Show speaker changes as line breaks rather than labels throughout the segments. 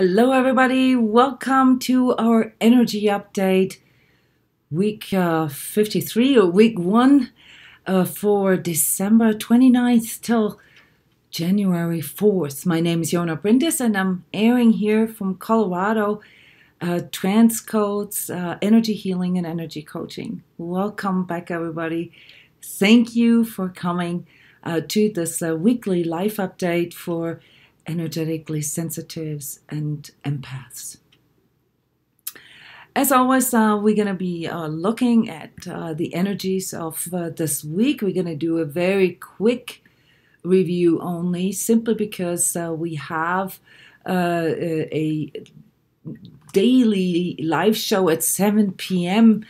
Hello, everybody. Welcome to our energy update, week 53 or week 1 for December 29th till January 4th. My name is Bryndis, and I'm airing here from Colorado, transCODES, energy healing and energy coaching. Welcome back, everybody. Thank you for coming to this weekly life update for energetically sensitives and empaths. As always, we're going to be looking at the energies of this week. We're going to do a very quick review only, simply because we have a daily live show at 7 p.m.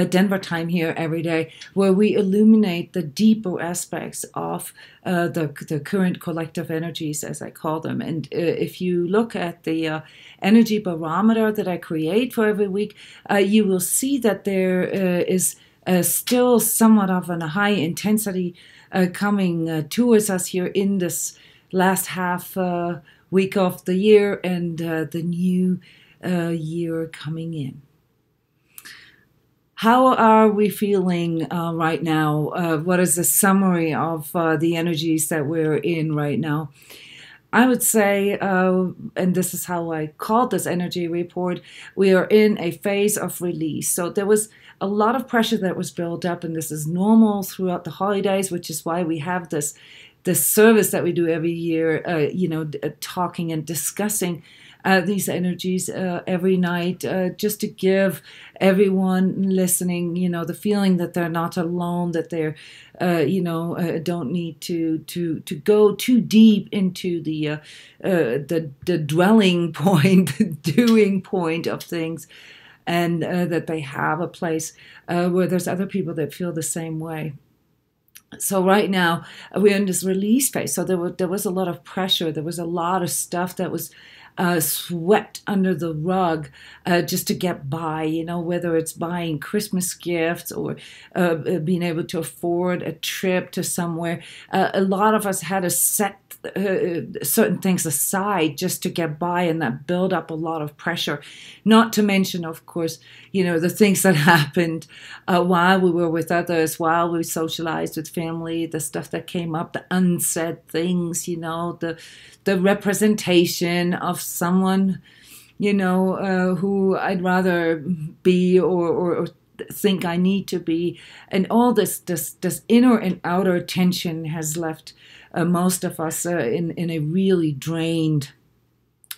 Denver time here every day, where we illuminate the deeper aspects of the current collective energies, as I call them. And if you look at the energy barometer that I create for every week, you will see that there is still somewhat of a high intensity coming towards us here in this last half week of the year and the new year coming in. How are we feeling right now? What is the summary of the energies that we're in right now? I would say, and this is how I called this energy report, we are in a phase of release. So there was a lot of pressure that was built up, and this is normal throughout the holidays, which is why we have this service that we do every year, talking and discussing these energies every night, just to give everyone listening, the feeling that they're not alone, that they're, don't need to go too deep into the dwelling point, doing point of things, and that they have a place where there's other people that feel the same way. So right now we're in this release phase. So there was a lot of pressure. There was a lot of stuff that was swept under the rug just to get by, whether it's buying Christmas gifts or being able to afford a trip to somewhere. A lot of us had to set certain things aside just to get by, and that built up a lot of pressure. Not to mention, of course, the things that happened while we were with others, while we socialized with family, the stuff that came up, the unsaid things, the representation of someone, who I'd rather be or think I need to be, and all this inner and outer tension has left most of us in a really drained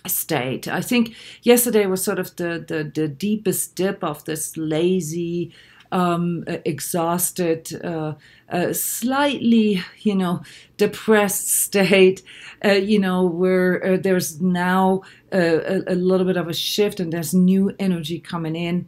state. I think yesterday was sort of the deepest dip of this lazy, exhausted, slightly, depressed state, where there's now a little bit of a shift, and there's new energy coming in.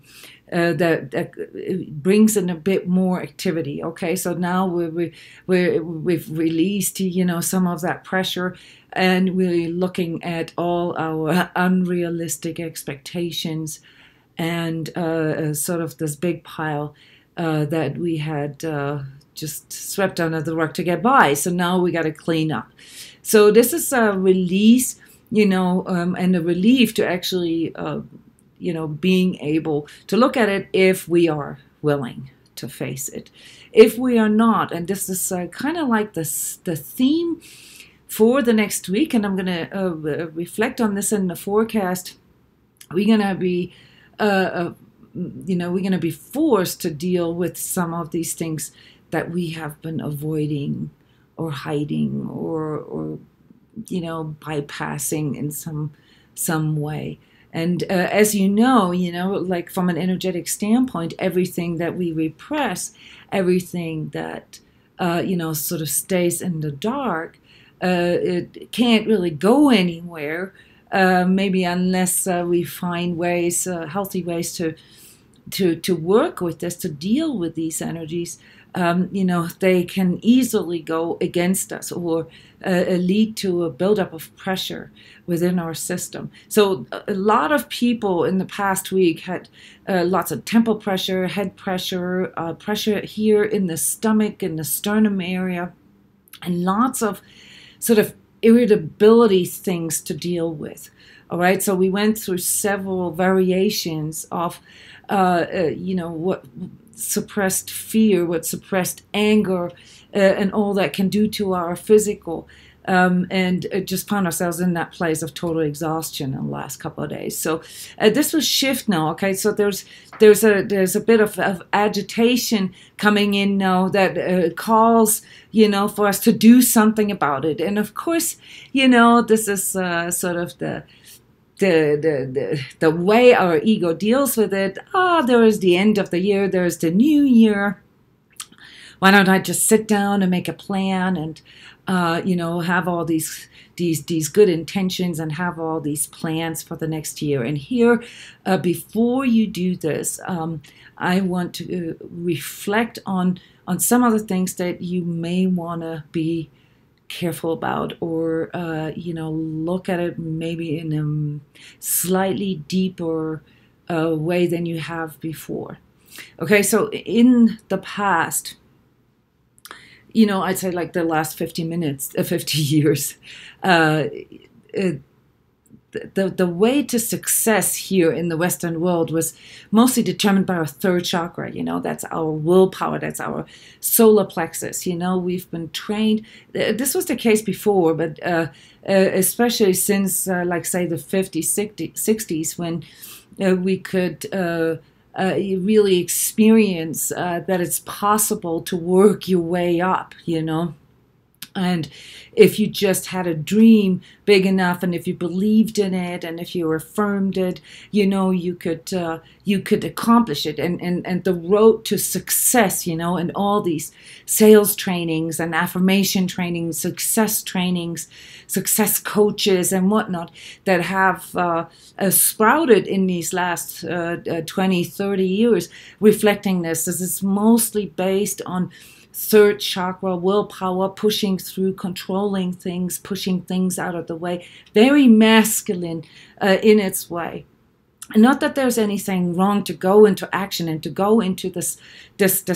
That brings in a bit more activity. Okay, so now we've released, some of that pressure, and we're looking at all our unrealistic expectations, and sort of this big pile that we had just swept under the rug to get by. So now we got to clean up. So this is a release, and a relief to actually being able to look at it if we are willing to face it. If we are not, and this is kind of like the theme for the next week, and I'm going to reflect on this in the forecast, we're going to be, we're going to be forced to deal with some of these things that we have been avoiding or hiding or bypassing in some way. And as you know, like from an energetic standpoint, everything that we repress, everything that, sort of stays in the dark, it can't really go anywhere, maybe unless we find ways, healthy ways to work with this, to deal with these energies. They can easily go against us or lead to a buildup of pressure within our system. So a lot of people in the past week had lots of temple pressure, head pressure, pressure here in the stomach and the sternum area, and lots of sort of irritability things to deal with. All right, so we went through several variations of, what suppressed fear, what suppressed anger, and all that can do to our physical. And just found ourselves in that place of total exhaustion in the last couple of days. So this was shift now. Okay, so there's a bit of agitation coming in now that calls for us to do something about it. And of course, this is sort of the way our ego deals with it. There is the end of the year. There's the new year. Why don't I just sit down and make a plan and have all these good intentions and have all these plans for the next year. And here, before you do this, I want to reflect on some of the things that you may want to be careful about, or look at it maybe in a slightly deeper way than you have before. Okay, so in the past, I'd say like the last 50 years, the way to success here in the Western world was mostly determined by our third chakra. That's our willpower, that's our solar plexus. We've been trained. This was the case before, but especially since, say, the 50s, 60s, when we could you really experience that it's possible to work your way up, And if you just had a dream big enough, and if you believed in it, and if you affirmed it, you could accomplish it. And the road to success, and all these sales trainings and affirmation trainings, success coaches and whatnot that have sprouted in these last 20, 30 years, reflecting this. This is mostly based on third chakra, willpower, pushing through, controlling things, pushing things out of the way. Very masculine in its way. Not that there's anything wrong to go into action and to go into this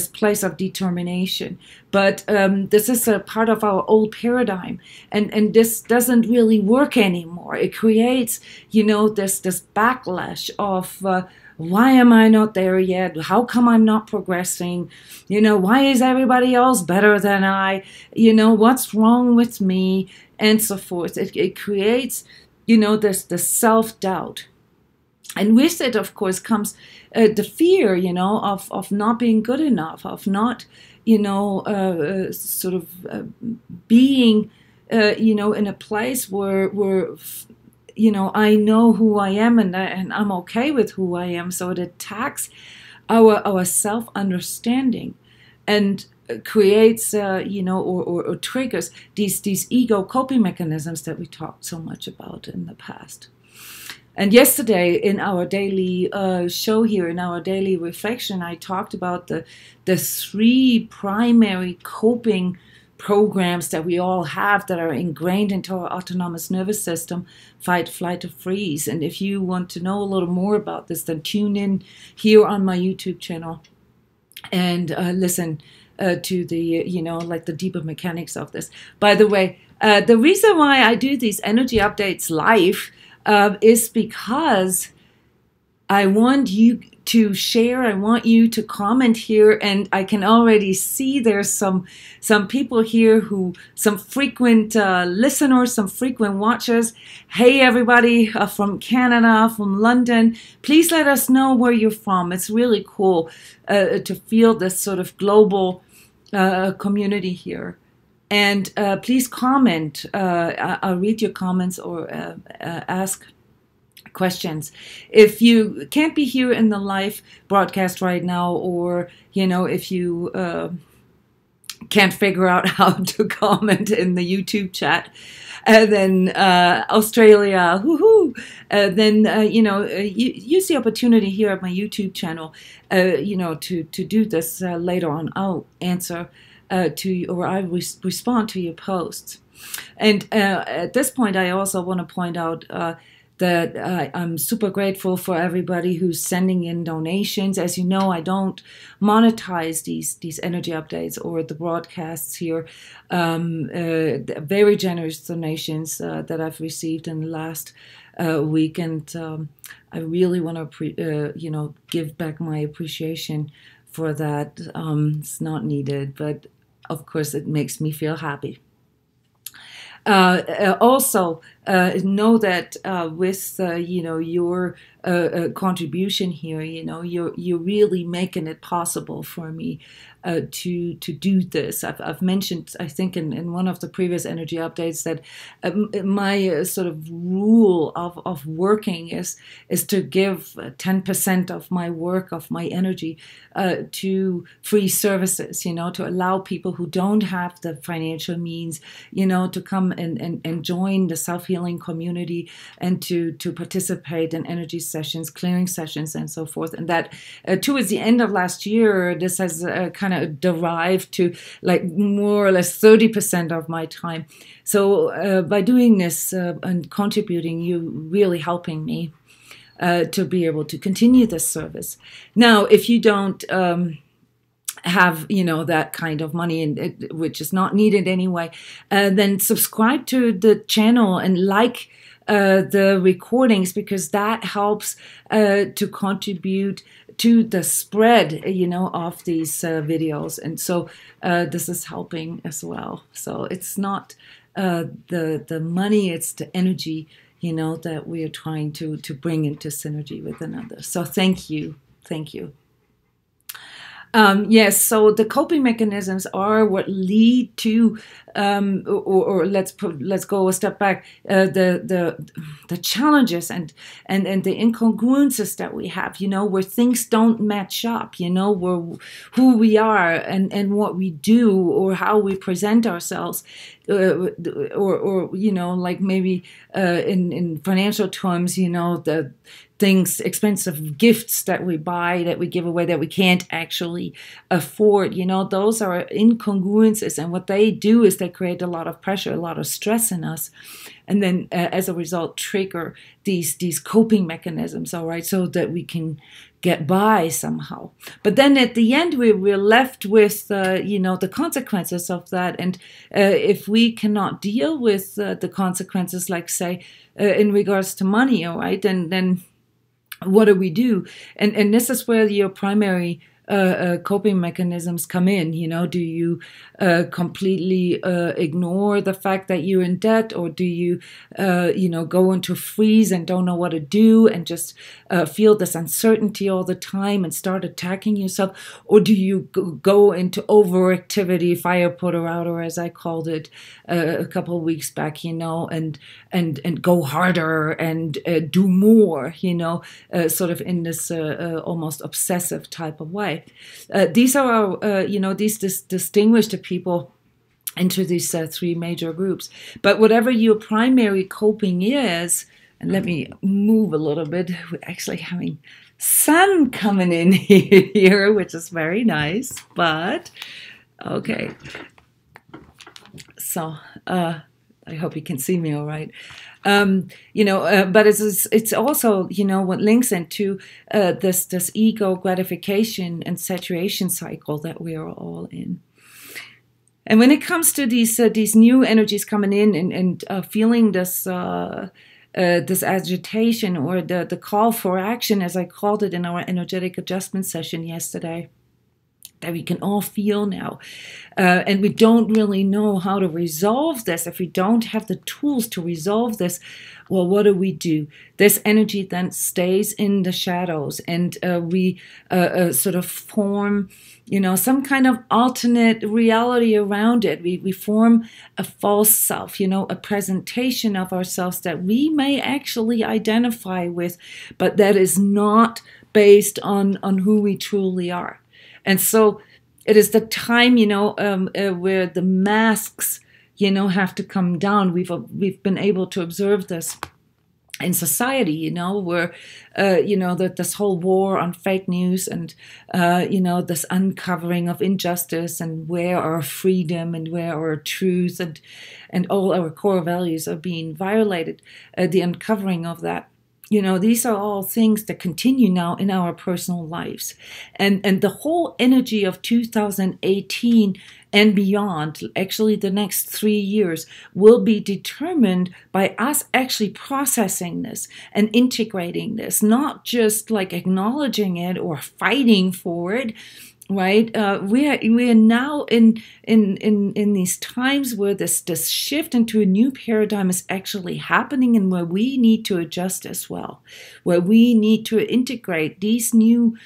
place of determination, but this is a part of our old paradigm, and this doesn't really work anymore. It creates, this backlash of why am I not there yet? How come I'm not progressing? Why is everybody else better than I? What's wrong with me? And so forth. It creates, this self-doubt. And with it, of course, comes the fear, of not being good enough, of not, being, in a place where I know who I am, and I'm okay with who I am. So it attacks our self-understanding and creates, or triggers these ego coping mechanisms that we talked so much about in the past. And yesterday in our daily show here, in our daily reflection, I talked about the three primary coping programs that we all have that are ingrained into our autonomous nervous system: fight, flight, or freeze. And if you want to know a little more about this, then tune in here on my YouTube channel and listen to the, the deeper mechanics of this. By the way, the reason why I do these energy updates live is because I want you to share, I want you to comment here, and I can already see there's some people here some frequent listeners, some frequent watchers. Hey everybody from Canada, from London, please let us know where you're from. It's really cool to feel this sort of global community here. And please comment. I'll read your comments or ask questions. If you can't be here in the live broadcast right now, or if you can't figure out how to comment in the YouTube chat, then Australia, woohoo! Then use the opportunity here at my YouTube channel, to do this later on. I'll answer or I respond to your posts. And at this point, I also want to point out that I'm super grateful for everybody who's sending in donations. As you know, I don't monetize these energy updates or the broadcasts here. Very generous donations that I've received in the last week, and I really want to, give back my appreciation for that. It's not needed, but of course, it makes me feel happy. Also, know that with your contribution here, you're really making it possible for me to do this. I've mentioned, I think, in one of the previous energy updates that my sort of rule of working is to give 10% of my work, of my energy, to free services. To allow people who don't have the financial means, to come and join the self-healing community and to participate in energy sessions, clearing sessions, and so forth. And that towards the end of last year, this has kind of derived to like more or less 30% of my time. So by doing this and contributing, you're really helping me to be able to continue this service. Now, if you don't have that kind of money, and which is not needed anyway, then subscribe to the channel and like the recordings, because that helps to contribute to the spread of these videos. And so this is helping as well. So it's not the money, it's the energy that we are trying to bring into synergy with another. So thank you. Yes, so the coping mechanisms are what lead to, or let's go a step back, the challenges and the incongruences that we have, where things don't match up, where who we are and what we do or how we present ourselves, or like maybe in financial terms, the things, expensive gifts that we buy, that we give away, that we can't actually afford. Those are incongruences, and what they do is they create a lot of pressure, a lot of stress in us, and then as a result trigger these coping mechanisms, all right, so that we can get by somehow. But then at the end, we're left with the consequences of that. And if we cannot deal with the consequences, like say in regards to money, all right, then what do we do? And this is where your primary coping mechanisms come in. Do you completely ignore the fact that you're in debt, or do you go into freeze and don't know what to do and just feel this uncertainty all the time and start attacking yourself, or do you go into overactivity, fire putter outer, as I called it a couple of weeks back, and go harder and do more, sort of in this almost obsessive type of way. These are our, these distinguish the people into these three major groups. But whatever your primary coping is, and let me move a little bit, we're actually having sun coming in here, which is very nice, but okay. So I hope you can see me all right. But it's also, what links into this ego gratification and saturation cycle that we are all in. And when it comes to these new energies coming in and feeling this agitation, or the call for action, as I called it in our energetic adjustment session yesterday, that we can all feel now. And we don't really know how to resolve this. If we don't have the tools to resolve this, well, what do? This energy then stays in the shadows, and we sort of form, some kind of alternate reality around it. We form a false self, a presentation of ourselves that we may actually identify with, but that is not based on who we truly are. And so it is the time, where the masks, have to come down. We've been able to observe this in society, where, that this whole war on fake news and, this uncovering of injustice, and where our freedom and where our truth and all our core values are being violated, the uncovering of that. These are all things that continue now in our personal lives. And the whole energy of 2018 and beyond, actually the next 3 years, will be determined by us actually processing this and integrating this, not just like acknowledging it or fighting for it. Right, we are now in these times where this shift into a new paradigm is actually happening, and where we need to adjust as well, where we need to integrate these new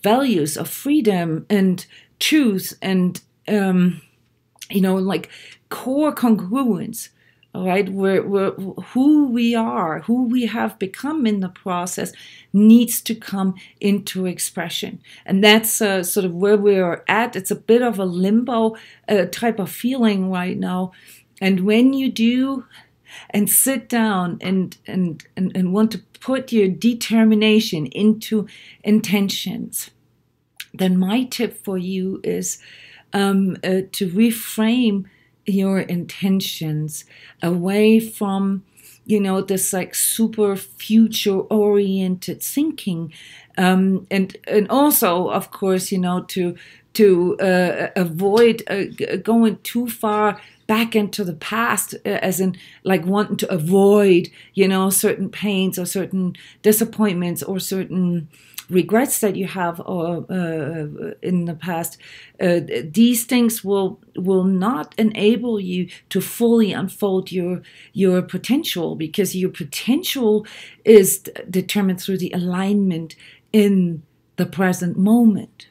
values of freedom and truth and like core congruence. All right, where who we are, who we have become in the process, needs to come into expression. And that's sort of where we're at. It's a bit of a limbo type of feeling right now. And when you do, and sit down and want to put your determination into intentions, then my tip for you is to reframe your intentions away from, this like super future oriented thinking, and also, of course, to avoid going too far back into the past, as in like wanting to avoid, certain pains or certain disappointments or certain regrets that you have in the past. These things will not enable you to fully unfold your potential, because your potential is determined through the alignment in the present moment.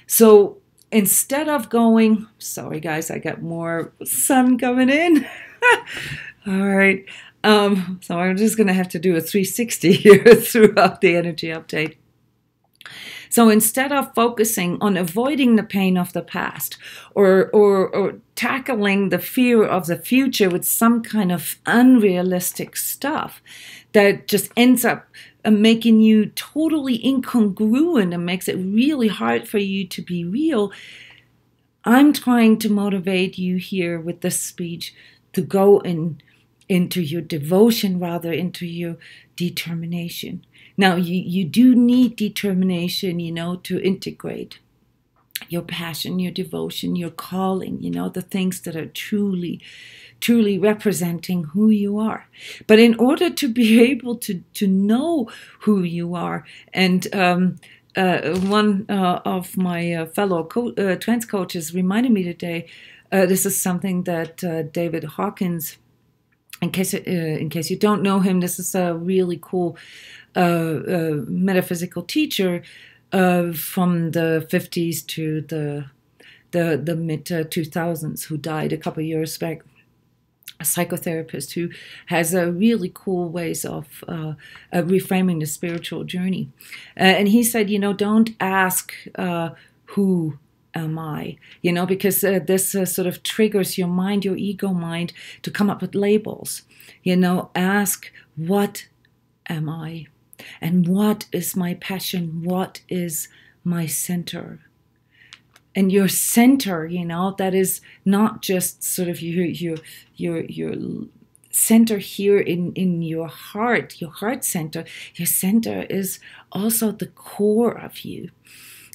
So instead of going, sorry guys, I got more sun coming in. All right. So I'm just going to have to do a 360 here throughout the energy update. So instead of focusing on avoiding the pain of the past or tackling the fear of the future with some kind of unrealistic stuff that just ends up making you totally incongruent and makes it really hard for you to be real, I'm trying to motivate you here with this speech to go into your devotion, rather into your determination. Now, you do need determination, to integrate your passion, your devotion, your calling, the things that are truly representing who you are. But in order to be able to know who you are, and one of my fellow trans coaches reminded me today, this is something that David Hawkins, in case you don't know him, this is a really cool metaphysical teacher from the 50s to the mid 2000s, who died a couple of years back. A psychotherapist who has a really cool ways of reframing the spiritual journey. And he said, don't ask who am I, because this sort of triggers your mind, your ego mind, to come up with labels. Ask, what am I? And what is my passion? What is my center? And your center, that is not just sort of your center here in your heart center. Your center is also the core of you.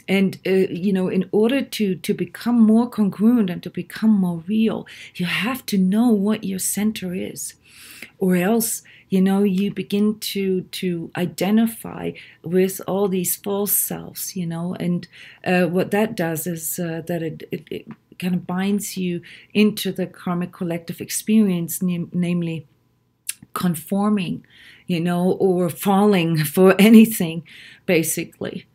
And, in order to become more congruent and to become more real, you have to know what your center is. Or else, you begin to identify with all these false selves, and what that does is that it kind of binds you into the karmic collective experience, namely conforming, or falling for anything, basically.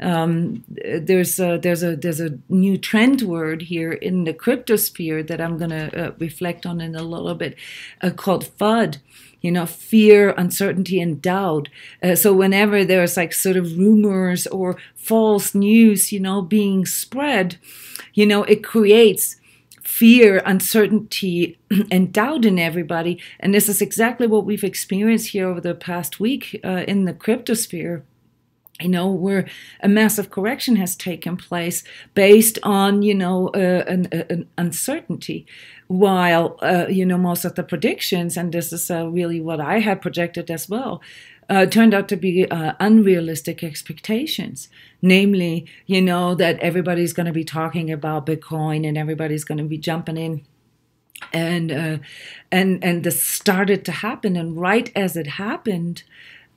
There's a new trend word here in the cryptosphere that I'm going to reflect on in a little bit, called FUD. Fear, uncertainty, and doubt. So whenever there's like sort of rumors or false news, being spread, it creates fear, uncertainty, and doubt in everybody. And this is exactly what we've experienced here over the past week in the cryptosphere. Where a massive correction has taken place based on, an uncertainty, while, most of the predictions, and this is really what I had projected as well, turned out to be unrealistic expectations. Namely, that everybody's going to be talking about Bitcoin and everybody's going to be jumping in. And this started to happen. And right as it happened,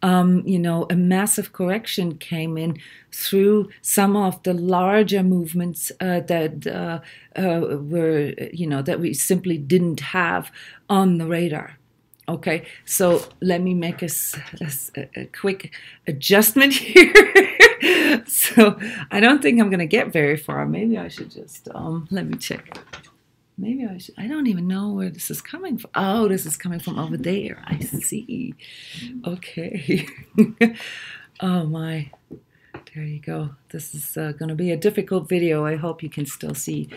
a massive correction came in through some of the larger movements that were, that we simply didn't have on the radar. Okay, so let me make a quick adjustment here. So I don't think I'm going to get very far. Maybe I should just, let me check. Maybe I should, I don't even know where this is coming from. Oh, this is coming from over there. I see. Okay. Oh my. There you go. This is going to be a difficult video. I hope you can still see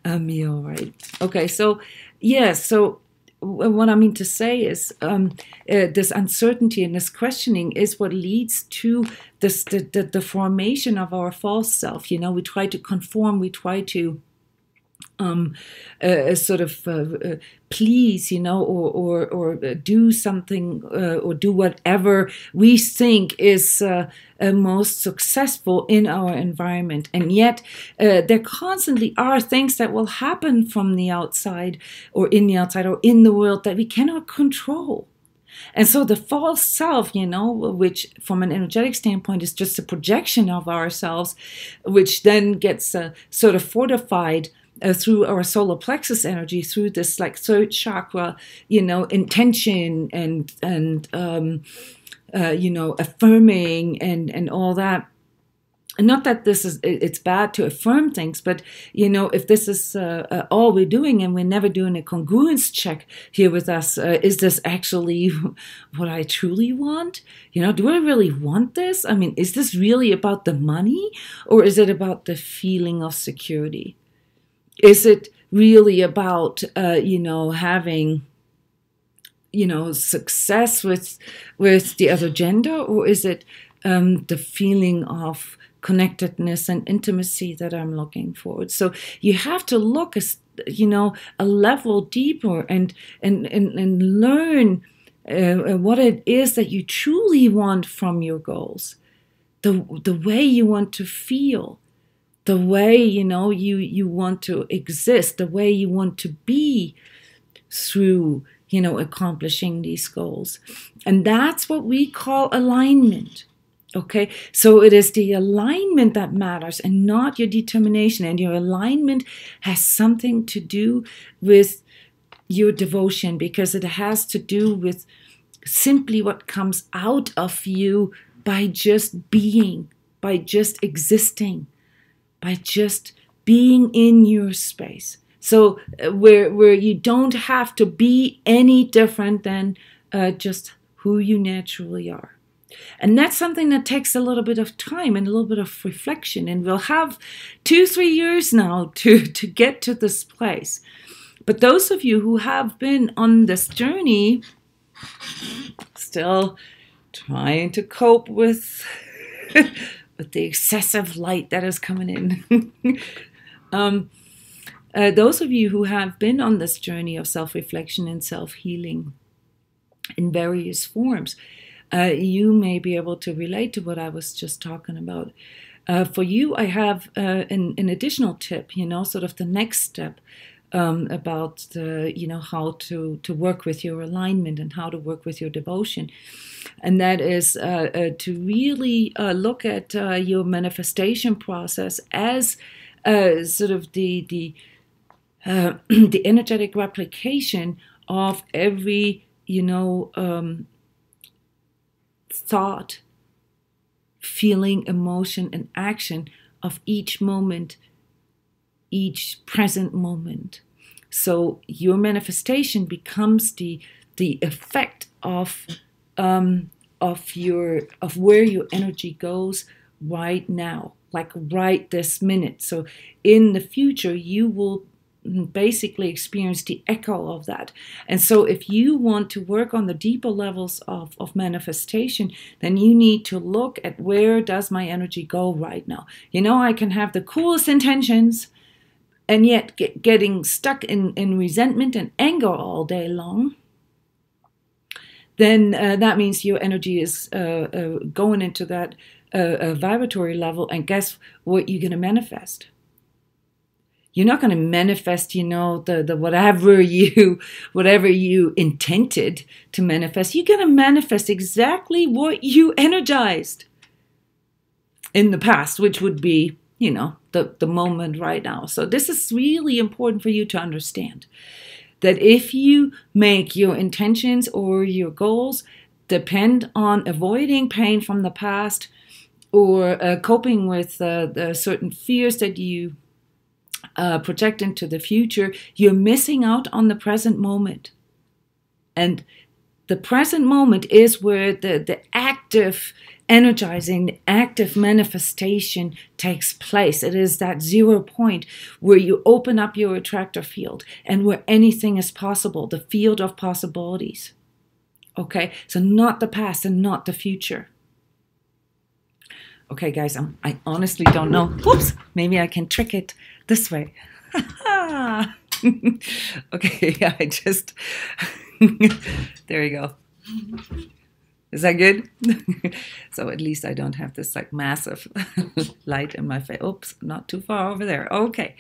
me all right. Okay, so yeah, so what I mean to say is this uncertainty and this questioning is what leads to this, the formation of our false self. We try to conform, we try to sort of please, or do something or do whatever we think is most successful in our environment. And yet there constantly are things that will happen from the outside or in the world that we cannot control. And so the false self, which from an energetic standpoint is just a projection of ourselves, which then gets sort of fortified through our solar plexus energy, through this like third chakra, intention and affirming and all that. And not that it's bad to affirm things, but if this is all we're doing and we're never doing a congruence check here with us, is this actually what I truly want? Do I really want this? I mean, is this really about the money, or is it about the feeling of security? Is it really about, having, success with the other gender? Or is it the feeling of connectedness and intimacy that I'm looking for? So you have to look, a level deeper and learn what it is that you truly want from your goals, the way you want to feel, the way, you want to exist, the way you want to be through, accomplishing these goals. And that's what we call alignment. Okay, so it is the alignment that matters and not your determination. And your alignment has something to do with your devotion, because it has to do with simply what comes out of you by just being, by just existing, by just being in your space. So where you don't have to be any different than just who you naturally are. And that's something that takes a little bit of time and a little bit of reflection. And we'll have 2-3 years now to get to this place. But those of you who have been on this journey, still trying to cope with the excessive light that is coming in. Those of you who have been on this journey of self-reflection and self-healing in various forms, you may be able to relate to what I was just talking about. For you, I have an additional tip, sort of the next step about how to work with your alignment and how to work with your devotion. And that is to really look at your manifestation process as sort of the energetic replication of every, thought, feeling, emotion, and action of each moment, each present moment. So your manifestation becomes the effect of where your energy goes right now, like right this minute. So in the future, you will basically experience the echo of that. And so if you want to work on the deeper levels of manifestation, then you need to look at where does my energy go right now. I can have the coolest intentions and yet getting stuck in resentment and anger all day long. then that means your energy is going into that vibratory level. And guess what you're going to manifest? You're not going to manifest, the whatever you intended to manifest. You're going to manifest exactly what you energized in the past, which would be, the moment right now. So this is really important for you to understand, that if you make your intentions or your goals depend on avoiding pain from the past, or coping with the certain fears that you project into the future, you're missing out on the present moment. And the present moment is where the active energizing, active manifestation takes place. It is that 0 point where you open up your attractor field and where anything is possible, the field of possibilities. Okay, so not the past and not the future. Okay, guys, I honestly don't know. Whoops, maybe I can trick it this way. Okay, I just, there you go. Is that good? So at least I don't have this like massive light in my face. Oops, not too far over there. Okay,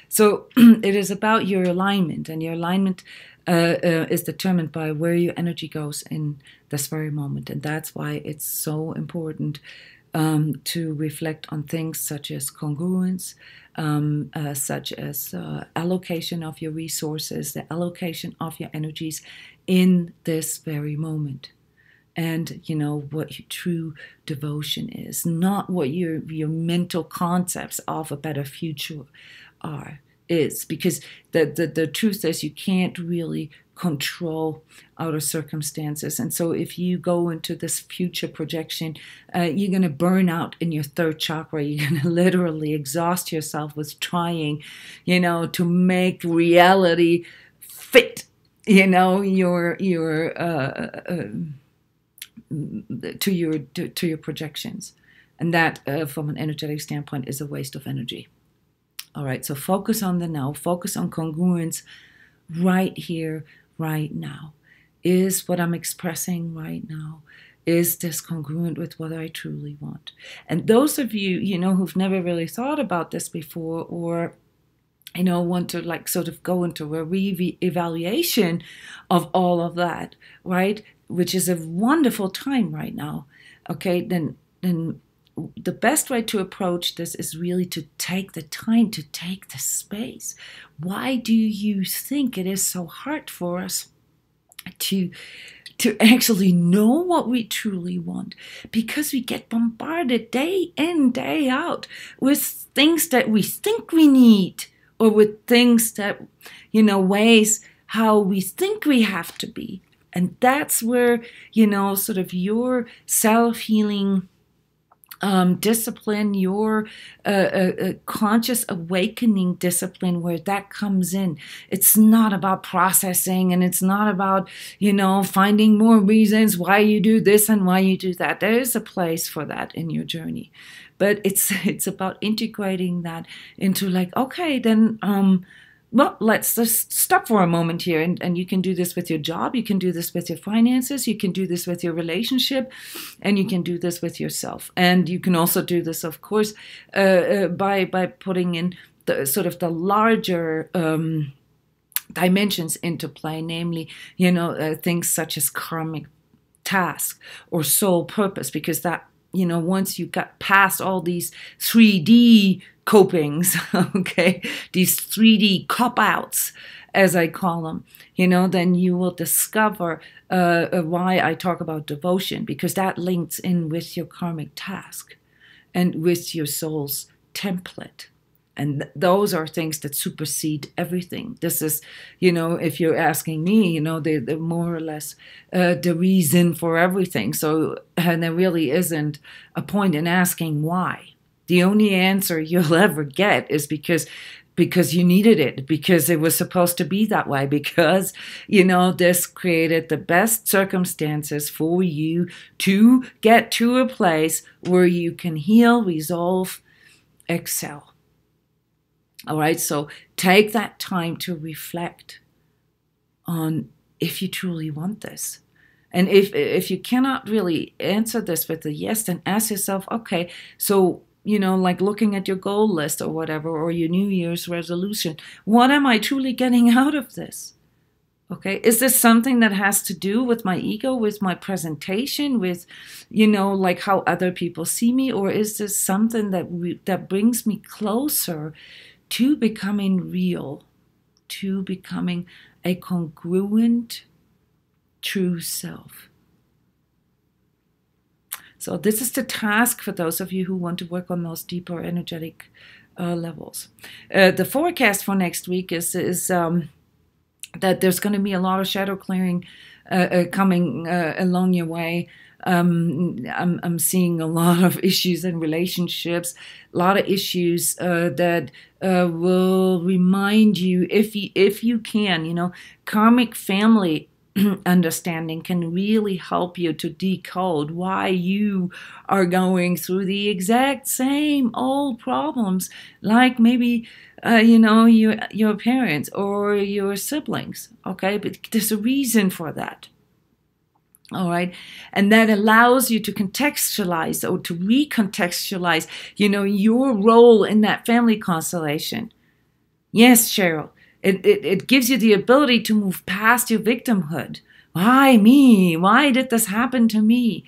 so it is about your alignment, and your alignment is determined by where your energy goes in this very moment. And that's why it's so important to reflect on things such as congruence, such as allocation of your resources, the allocation of your energies in this very moment. And what your true devotion is, not what your mental concepts of a better future is, because the truth is you can't really control outer circumstances. And so if you go into this future projection, you're going to burn out in your third chakra. You're going to literally exhaust yourself with trying, to make reality fit, your to your projections. And that from an energetic standpoint is a waste of energy. All right, so focus on the now, focus on congruence right here, right now. Is what I'm expressing right now, is this congruent with what I truly want? And those of you, who've never really thought about this before, or want to like sort of go into a re-evaluation of all of that, right? Which is a wonderful time right now. Okay, then the best way to approach this is really to take the time, to take the space. Why do you think it is so hard for us to actually know what we truly want? Because we get bombarded day in, day out with things that we think we need, or with things that, ways how we think we have to be. And that's where, sort of your self-healing discipline, your conscious awakening discipline, where that comes in. It's not about processing, and it's not about, finding more reasons why you do this and why you do that. There is a place for that in your journey. But it's about integrating that into like, okay, then well, let's just stop for a moment here. And you can do this with your job. You can do this with your finances. You can do this with your relationship. And you can do this with yourself. And you can also do this, of course, by putting in the sort of the larger dimensions into play, namely, things such as karmic task or soul purpose, because that, once you got past all these 3D copings, okay, these 3D cop-outs, as I call them, then you will discover why I talk about devotion, because that links in with your karmic task and with your soul's template. And those are things that supersede everything. This is, if you're asking me, the more or less the reason for everything. So and there really isn't a point in asking why. The only answer you'll ever get is because you needed it, because it was supposed to be that way, because, this created the best circumstances for you to get to a place where you can heal, resolve, excel. All right, so take that time to reflect on if you truly want this. And if you cannot really answer this with a yes, then ask yourself, okay, so, like looking at your goal list or whatever, or your New Year's resolution, what am I truly getting out of this? Okay, is this something that has to do with my ego, with my presentation, with, like how other people see me? Or is this something that brings me closer to becoming real, to becoming a congruent, true self? So this is the task for those of you who want to work on those deeper energetic levels. The forecast for next week is that there's going to be a lot of shadow clearing coming along your way. I'm seeing a lot of issues in relationships, a lot of issues that will remind you, if you can, karmic family understanding can really help you to decode why you are going through the exact same old problems, like maybe your parents or your siblings. Okay, but there's a reason for that. All right, and that allows you to contextualize or to recontextualize, your role in that family constellation. Yes, Cheryl. It gives you the ability to move past your victimhood. Why me? Why did this happen to me?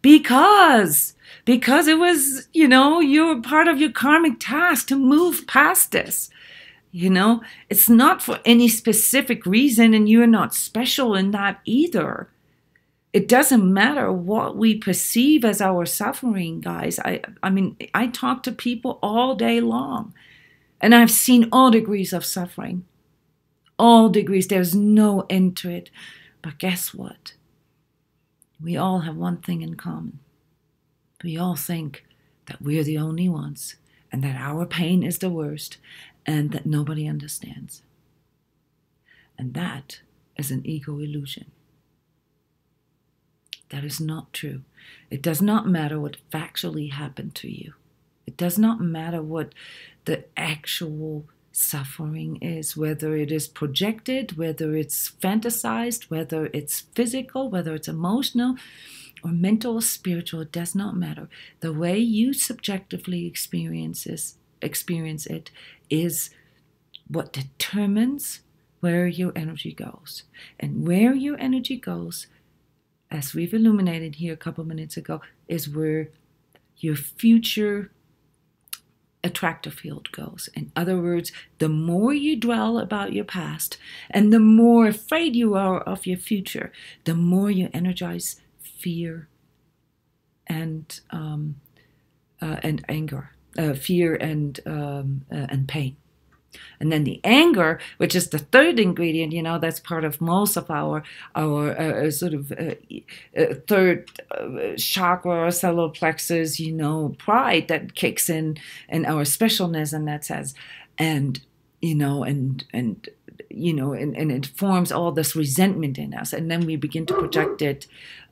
Because it was, you're part of your karmic task to move past this. It's not for any specific reason, and you're not special in that either. It doesn't matter what we perceive as our suffering, guys. I mean, I talk to people all day long, and I've seen all degrees of suffering. All degrees. There's no end to it. But guess what? We all have one thing in common. We all think that we're the only ones, and that our pain is the worst, and that nobody understands. And that is an ego illusion. That is not true. It does not matter what factually happened to you. It does not matter what the actual suffering is, whether it is projected, whether it's fantasized, whether it's physical, whether it's emotional or mental or spiritual. It does not matter. The way you subjectively experience it is what determines where your energy goes. And where your energy goes, as we've illuminated here a couple minutes ago, is where your future attractor field goes. In other words, the more you dwell about your past and the more afraid you are of your future, the more you energize fear and anger, fear and pain. And then the anger, which is the third ingredient, that's part of most of our sort of third chakra, solar plexus, pride that kicks in our specialness, and that says, and it forms all this resentment in us, and then we begin to project it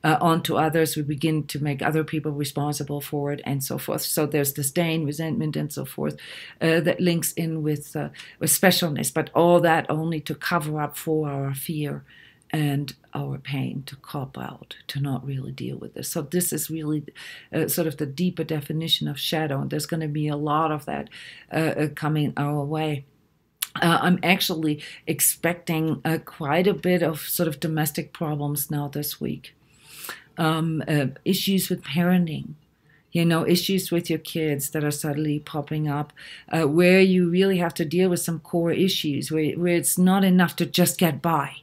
onto others. We begin to make other people responsible for it, and so forth. So there's disdain, resentment, and so forth that links in with specialness, but all that only to cover up for our fear and our pain, to cop out, to not really deal with this. So this is really sort of the deeper definition of shadow, and there's going to be a lot of that coming our way. I'm actually expecting quite a bit of sort of domestic problems now this week. Issues with parenting, issues with your kids that are suddenly popping up, where you really have to deal with some core issues, where it's not enough to just get by,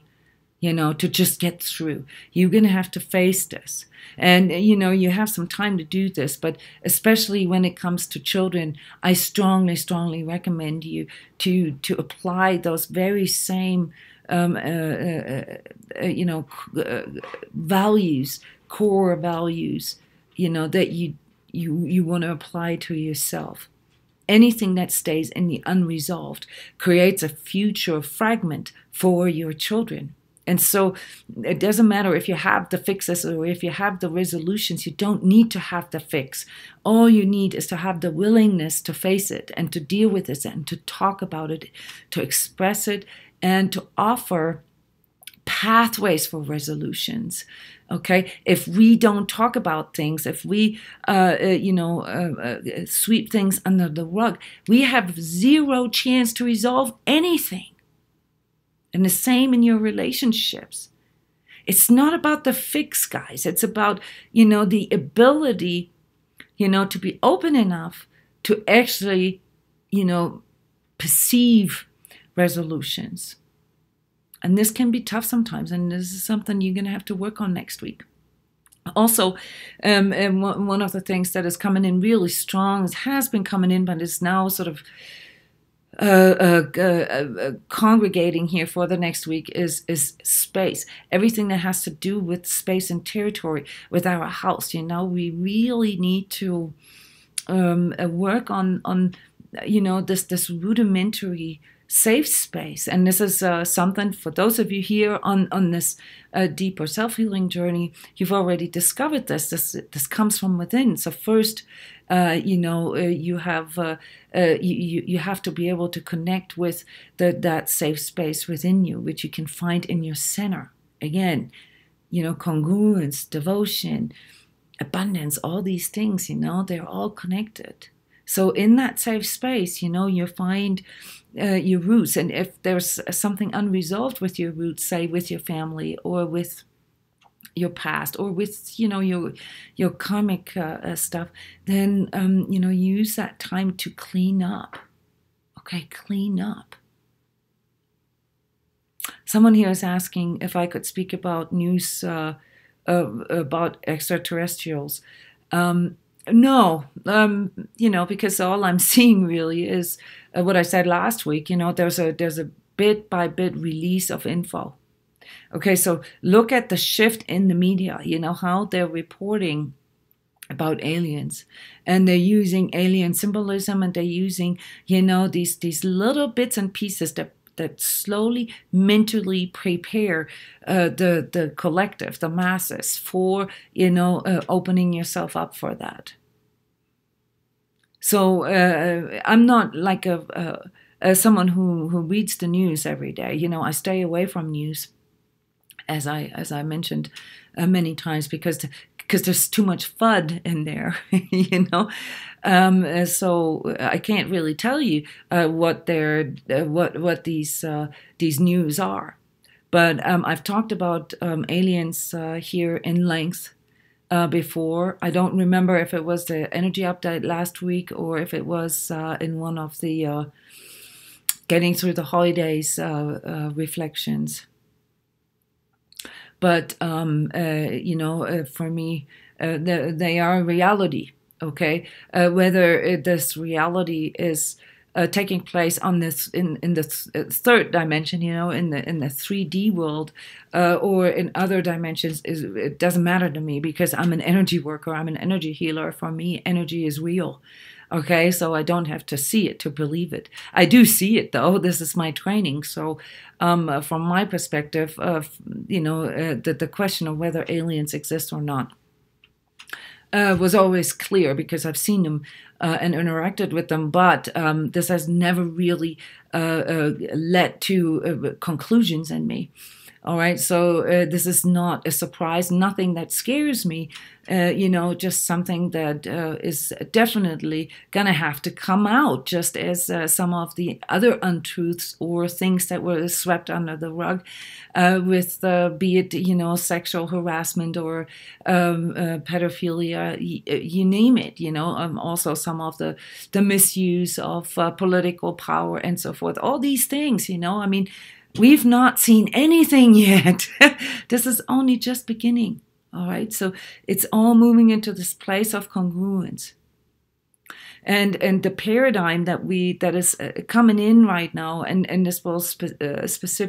to just get through. You're going to have to face this. And, you have some time to do this, but especially when it comes to children, I strongly, strongly recommend you to apply those very same, values, core values, that you want to apply to yourself. Anything that stays in the unresolved creates a future fragment for your children. And so it doesn't matter if you have the fixes or if you have the resolutions. You don't need to have the fix. All you need is to have the willingness to face it and to deal with it and to talk about it, to express it, and to offer pathways for resolutions. Okay, if we don't talk about things, if we, sweep things under the rug, we have zero chance to resolve anything. And the same in your relationships. It's not about the fix, guys. It's about, the ability, to be open enough to actually, perceive resolutions. And this can be tough sometimes, and this is something you're going to have to work on next week. Also, one of the things that is coming in really strong, has been coming in, but is now sort of congregating here for the next week is space. Everything that has to do with space and territory with our house. We really need to work on this rudimentary safe space. And this is something for those of you here on this deeper self-healing journey. You've already discovered this. This comes from within. So first, you have to be able to connect with that safe space within you, which you can find in your center. Again, congruence, devotion, abundance, all these things, they're all connected. So in that safe space, you find your roots. And if there's something unresolved with your roots, say with your family or with your past or with, your karmic stuff, then, use that time to clean up. Okay, clean up. Someone here is asking if I could speak about news about extraterrestrials. No, because all I'm seeing really is what I said last week. There's a bit by bit release of info. Okay, so look at the shift in the media. How they're reporting about aliens, and they're using alien symbolism, and they're using these little bits and pieces that slowly mentally prepare the collective, the masses, for opening yourself up for that. So I'm not like someone who reads the news every day. I stay away from news, as I mentioned many times, because there's too much FUD in there, So I can't really tell you what these news are. But I've talked about aliens here in length before. I don't remember if it was the energy update last week or if it was in one of the getting through the holidays reflections. But, for me, they are a reality, okay? Whether this reality is taking place on this in the third dimension, in the 3D world, or in other dimensions, it doesn't matter to me, because I'm an energy worker, I'm an energy healer. For me, energy is real. Okay, so I don't have to see it to believe it. I do see it, though. This is my training. So from my perspective, the question of whether aliens exist or not was always clear, because I've seen them and interacted with them. But this has never really led to conclusions in me. All right, so this is not a surprise, nothing that scares me, just something that is definitely going to have to come out, just as some of the other untruths or things that were swept under the rug with, be it, sexual harassment or pedophilia, you name it, also some of the misuse of political power and so forth, all these things, we've not seen anything yet. This is only just beginning. All right. So it's all moving into this place of congruence. And the paradigm that is coming in right now, and this will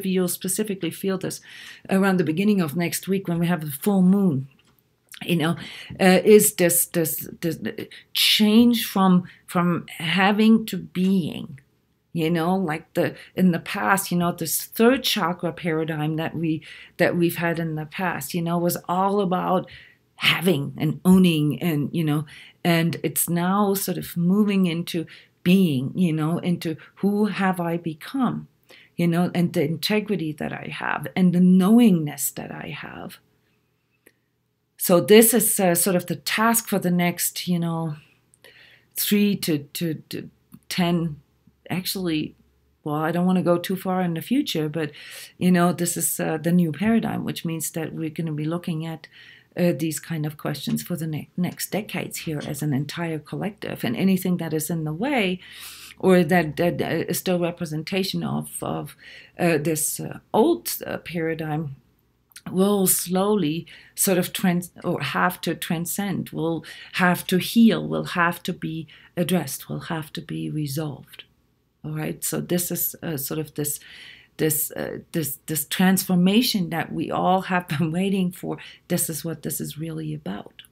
you'll specifically feel this around the beginning of next week when we have the full moon. Is this change from having to being. Like in the past, this third chakra paradigm that we've had in the past, was all about having and owning, and and it's now sort of moving into being, into who have I become, and the integrity that I have and the knowingness that I have. So this is sort of the task for the next, 3 to 10, actually, well, I don't want to go too far in the future, but, this is the new paradigm, which means that we're going to be looking at these kind of questions for the next decades here as an entire collective. And anything that is in the way, or that is still representation of this old paradigm, will slowly sort of have to transcend, will have to heal, will have to be addressed, will have to be resolved. All right. So this is sort of this transformation that we all have been waiting for. This is what this is really about.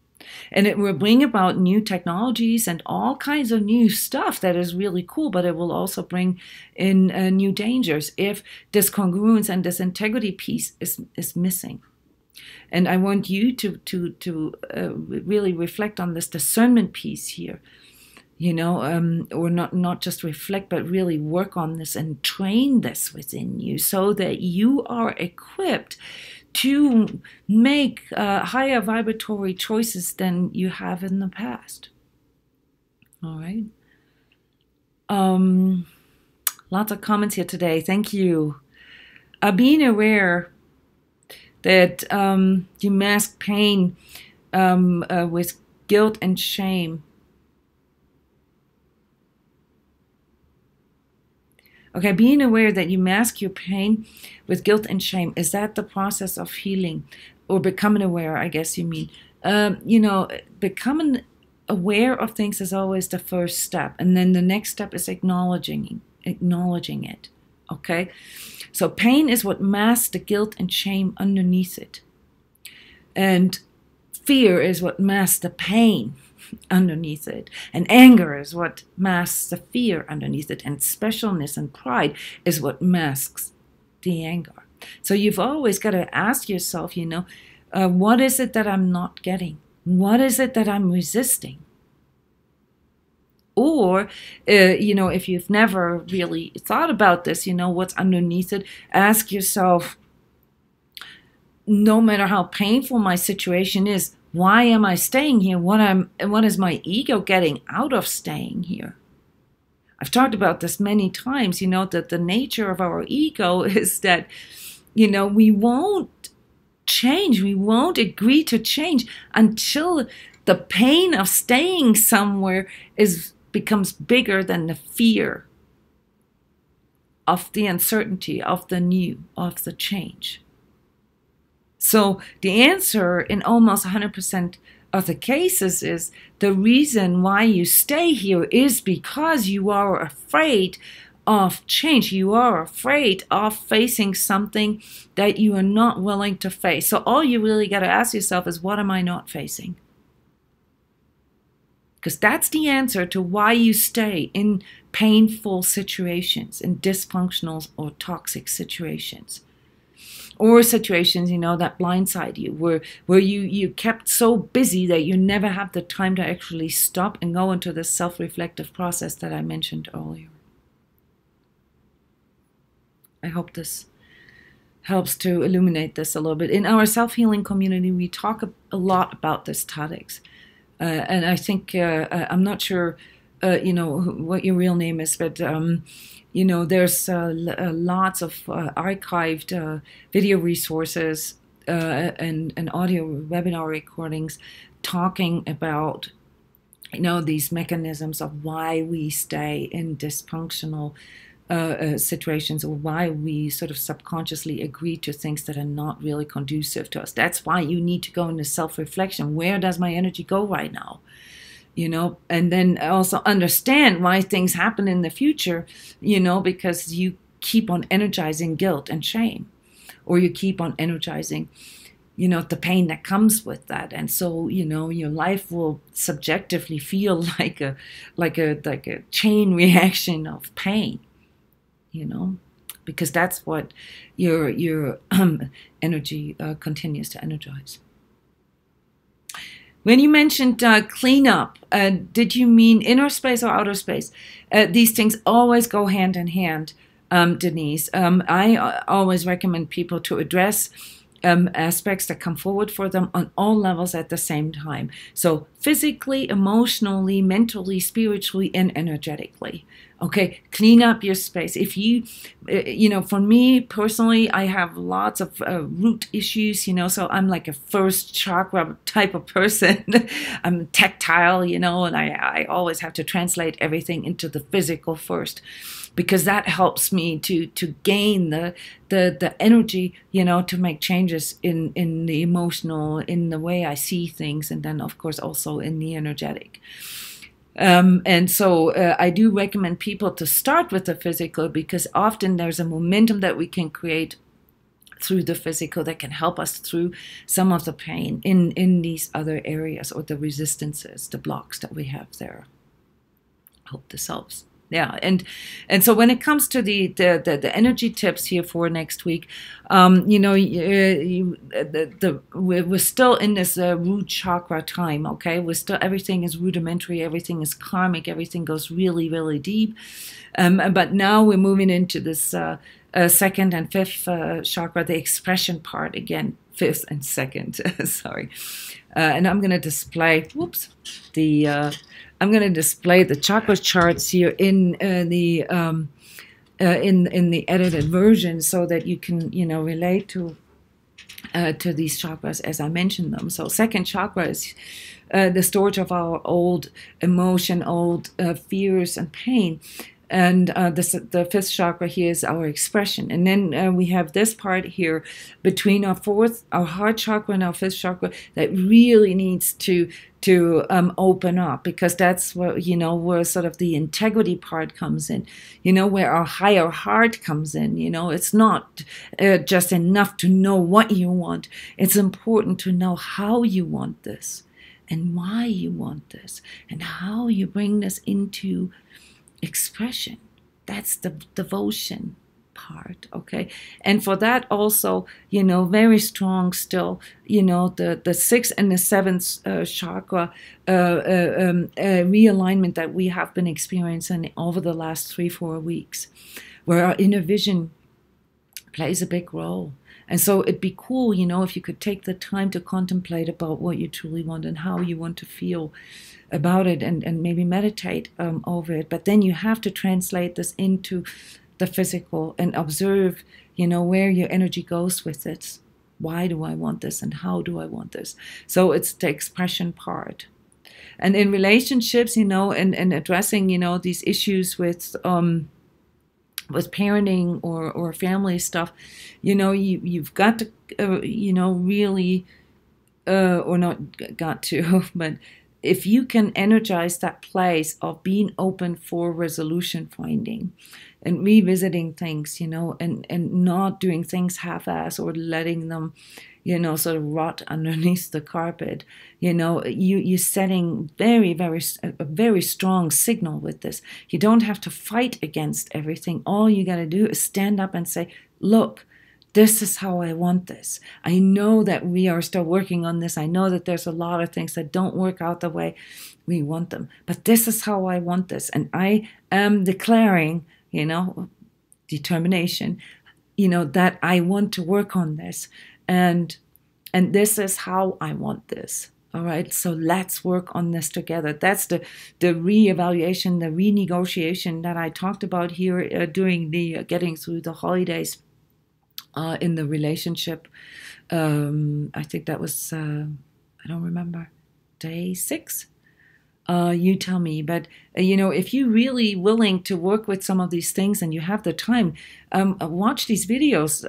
And it will bring about new technologies and all kinds of new stuff that is really cool, but it will also bring in new dangers if this congruence and this integrity piece is missing. And I want you to really reflect on this discernment piece here, or not just reflect, but really work on this and train this within you so that you are equipped to make higher vibratory choices than you have in the past. All right. Lots of comments here today. Thank you. Being aware that you mask pain with guilt and shame. Okay, being aware that you mask your pain with guilt and shame, is that the process of healing? Or becoming aware, I guess you mean. Becoming aware of things is always the first step. And then the next step is acknowledging it. Okay? So pain is what masks the guilt and shame underneath it. And fear is what masks the pain underneath it. And anger is what masks the fear underneath it. And specialness and pride is what masks the anger. So you've always got to ask yourself, what is it that I'm not getting? What is it that I'm resisting? Or, if you've never really thought about this, what's underneath it, ask yourself, no matter how painful my situation is, why am I staying here? What is my ego getting out of staying here? I've talked about this many times, that the nature of our ego is that, we won't change. We won't agree to change until the pain of staying somewhere becomes bigger than the fear of the uncertainty, of the new, of the change. So the answer in almost 100% of the cases is the reason why you stay here is because you are afraid of change. You are afraid of facing something that you are not willing to face. So all you really got to ask yourself is, what am I not facing? Because that's the answer to why you stay in painful situations, in dysfunctional or toxic situations. Or situations, that blindside you, where you kept so busy that you never have the time to actually stop and go into this self-reflective process that I mentioned earlier. I hope this helps to illuminate this a little bit. In our self-healing community, we talk a lot about this topics. And I think, I'm not sure, what your real name is, but there's lots of archived video resources and audio webinar recordings talking about, these mechanisms of why we stay in dysfunctional situations, or why we sort of subconsciously agree to things that are not really conducive to us. That's why you need to go into self-reflection. Where does my energy go right now? And then also understand why things happen in the future, because you keep on energizing guilt and shame, or you keep on energizing, the pain that comes with that. And so, your life will subjectively feel like a chain reaction of pain, because that's what your energy continues to energize. When you mentioned cleanup, did you mean inner space or outer space? These things always go hand in hand, Denise. I always recommend people to address aspects that come forward for them on all levels at the same time. So physically, emotionally, mentally, spiritually, and energetically. Okay, clean up your space. If you, for me personally, I have lots of root issues, so I'm like a first chakra type of person. I'm tactile, and I always have to translate everything into the physical first, because that helps me to gain the energy, to make changes in the emotional, in the way I see things, and then of course also in the energetic. And so I do recommend people to start with the physical, because often there's a momentum that we can create through the physical that can help us through some of the pain in these other areas, or the resistances, the blocks that we have there. I hope this helps. Yeah, and so when it comes to the energy tips here for next week, we're still in this root chakra time. Okay, everything is rudimentary, everything is karmic, everything goes really, really deep. But now we're moving into this second and fifth chakra, the expression part again, fifth and second. Sorry, and I'm going to display. I'm going to display the chakra charts here in the edited version, so that you can relate to these chakras as I mentioned them. So second chakra is the storage of our old emotion, old fears and pain. And the fifth chakra here is our expression. And then we have this part here between our heart chakra and our fifth chakra that really needs to open up, because that's where, where sort of the integrity part comes in, where our higher heart comes in. It's not just enough to know what you want. It's important to know how you want this, and why you want this, and how you bring this into expression. That's the devotion part. Okay, and for that also, very strong still, the sixth and the seventh chakra realignment that we have been experiencing over the last 3-4 weeks, where our inner vision plays a big role. And so it'd be cool, if you could take the time to contemplate about what you truly want and how you want to feel about it, and maybe meditate over it. But then you have to translate this into the physical and observe, where your energy goes with it. Why do I want this, and how do I want this? So it's the expression part. And in relationships, and addressing, these issues with parenting or family stuff, you've got to, really, or not got to, but if you can energize that place of being open for resolution finding and revisiting things, and not doing things half-ass or letting them, sort of rot underneath the carpet, you're setting a very strong signal with this. You don't have to fight against everything. All you got to do is stand up and say, look, this is how I want this. I know that we are still working on this. I know that there's a lot of things that don't work out the way we want them. But this is how I want this. And I am declaring, determination, that I want to work on this. And this is how I want this. All right, so let's work on this together. That's the reevaluation, the renegotiation that I talked about here during the getting through the holidays. In the relationship, I think that was, I don't remember, day 6. You tell me, but if you're really willing to work with some of these things and you have the time, watch these videos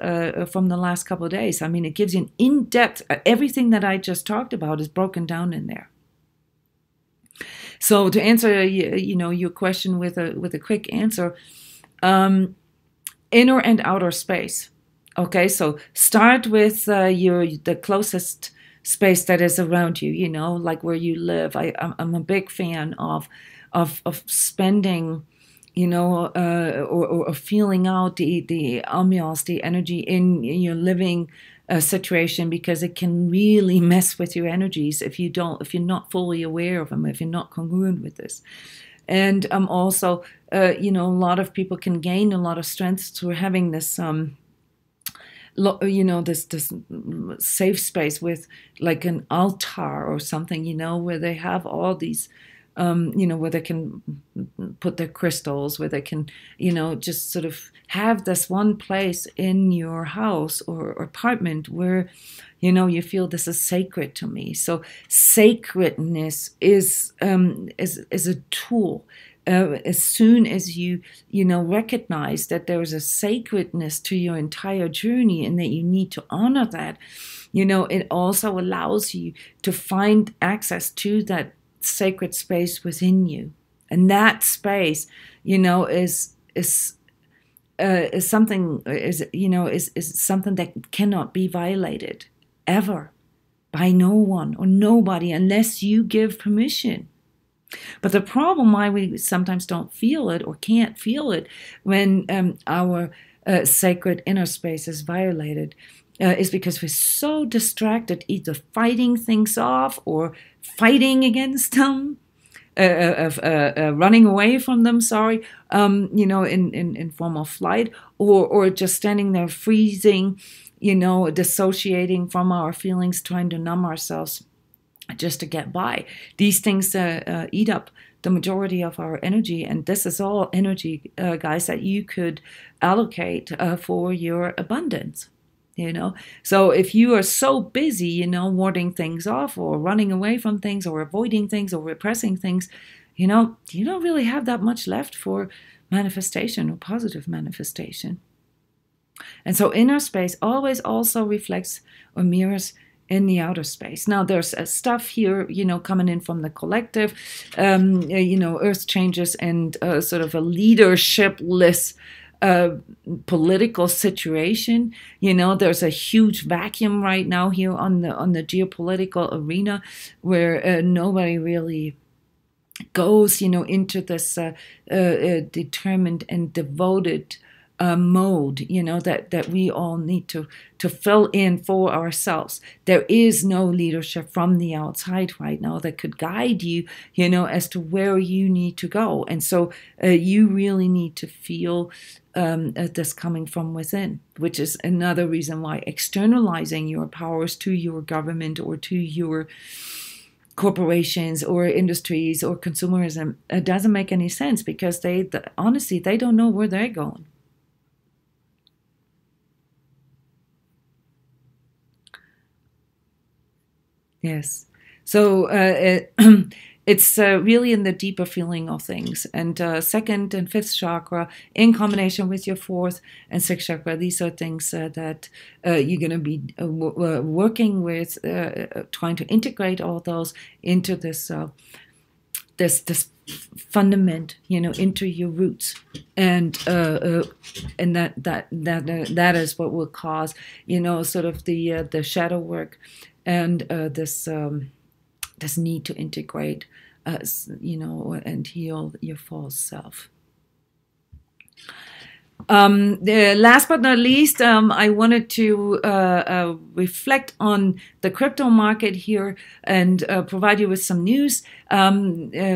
from the last couple of days. I mean, it gives you an in-depth, everything that I just talked about is broken down in there. So to answer, your question with a quick answer, inner and outer space. Okay, so start with the closest space that is around you, like where you live. I'm a big fan of spending, or feeling out the ambiance, the energy in your living situation, because it can really mess with your energies if you're not fully aware of them, if you're not congruent with this. And also, a lot of people can gain a lot of strength through having this this safe space with like an altar or something, where they have all these, where they can put their crystals, where they can, just sort of have this one place in your house or apartment where, you feel this is sacred to me. So sacredness is a tool. As soon as you recognize that there is a sacredness to your entire journey and that you need to honor that, it also allows you to find access to that sacred space within you. And that space, is something is something that cannot be violated ever by no one or nobody unless you give permission. But the problem why we sometimes don't feel it or can't feel it when our sacred inner space is violated is because we're so distracted, either fighting things off or fighting against them, running away from them, in form of flight, or just standing there freezing, dissociating from our feelings, trying to numb ourselves just to get by. These things eat up the majority of our energy, and this is all energy, guys, that you could allocate for your abundance. So if you are so busy, warding things off or running away from things or avoiding things or repressing things, you don't really have that much left for manifestation or positive manifestation. And so inner space always also reflects or mirrors in the outer space. Now there's stuff here, coming in from the collective, earth changes and sort of a leadershipless political situation. There's a huge vacuum right now here on the geopolitical arena where nobody really goes, into this determined and devoted mode, that we all need to fill in for ourselves. There is no leadership from the outside right now that could guide you, as to where you need to go. And so you really need to feel this coming from within, which is another reason why externalizing your powers to your government or to your corporations or industries or consumerism doesn't make any sense, because honestly, they don't know where they're going. Yes. So it's really in the deeper feeling of things. And second and fifth chakra, in combination with your fourth and sixth chakra, these are things that you're going to be working with, trying to integrate all those into this this fundament, into your roots, and that is what will cause, sort of the shadow work. And this need to integrate, and heal your false self. Last but not least, I wanted to reflect on the crypto market here and provide you with some news. A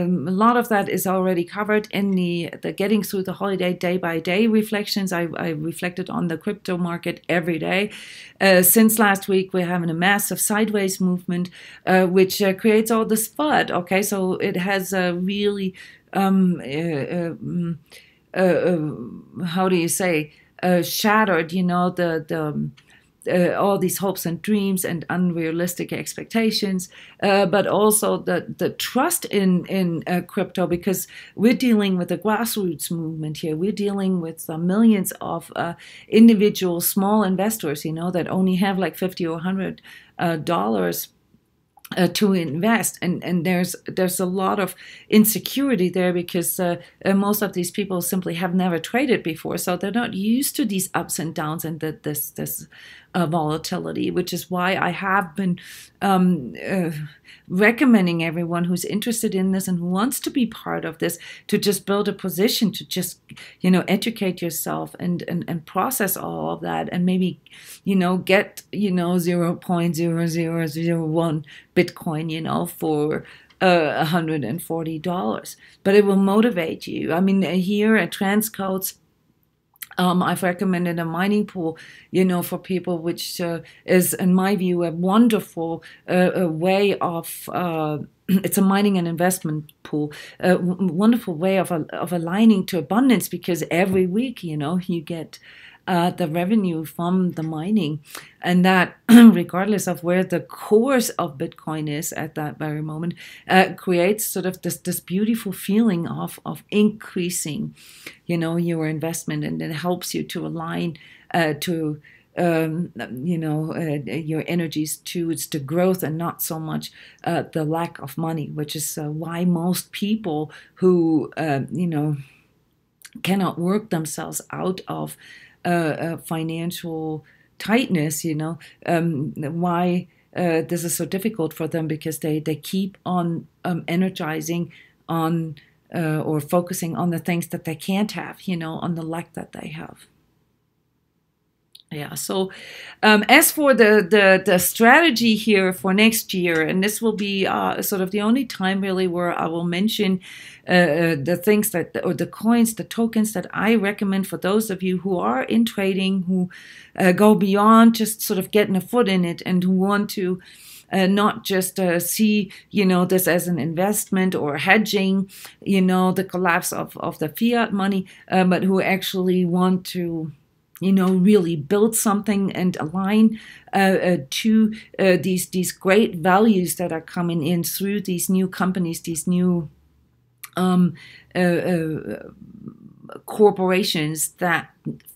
lot of that is already covered in the Getting Through the Holiday Day by Day reflections. I reflected on the crypto market every day. Since last week, we're having a massive sideways movement, which creates all this FUD. Okay, so it has really how do you say, shattered, all these hopes and dreams and unrealistic expectations, but also the trust in crypto, because we're dealing with a grassroots movement here. We're dealing with millions of individual small investors, that only have like $50 or $100 to invest, and there's a lot of insecurity there, because most of these people simply have never traded before, so they're not used to these ups and downs and this volatility, which is why I have been recommending everyone who's interested in this and who wants to be part of this to just build a position, to just educate yourself and process all of that, and maybe get 0.0001 Bitcoin for $140, but it will motivate you. I mean, here at transCODES, I've recommended a mining pool, for people, which is, in my view, a wonderful way of. It's a mining and investment pool, a wonderful way of aligning to abundance, because every week, you get the revenue from the mining, and that, regardless of where the course of Bitcoin is at that very moment, creates sort of this beautiful feeling of increasing, your investment, and it helps you to align to your energies towards the growth, and not so much the lack of money, which is why most people who cannot work themselves out of financial tightness, why this is so difficult for them, because they keep on energizing on or focusing on the things that they can't have, on the lack that they have. Yeah. So, as for the strategy here for next year, and this will be sort of the only time really where I will mention the things or the coins, the tokens that I recommend for those of you who are in trading, who go beyond just sort of getting a foot in it, and who want to not just see, this as an investment or hedging, the collapse of the fiat money, but who actually want to really build something and align to these great values that are coming in through these new companies, these new corporations that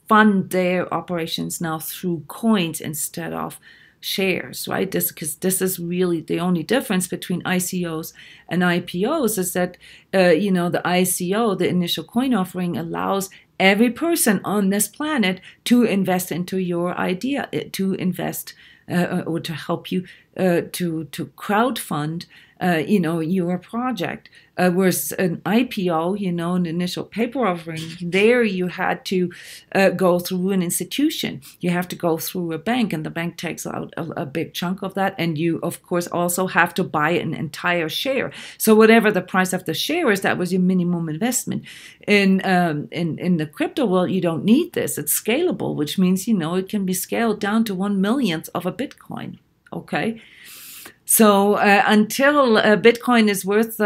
fund their operations now through coins instead of shares, right? Because this is really the only difference between ICOs and IPOs, is that the ICO, the initial coin offering, allows every person on this planet to invest into your idea, to invest or to help you to crowdfund your project. Whereas an IPO, an initial paper offering, there you had to go through an institution. You have to go through a bank, and the bank takes out a big chunk of that. And you, of course, also have to buy an entire share. So whatever the price of the share is, that was your minimum investment. In the crypto world, you don't need this. It's scalable, which means, it can be scaled down to 1/1,000,000th of a Bitcoin. Okay. So until Bitcoin is worth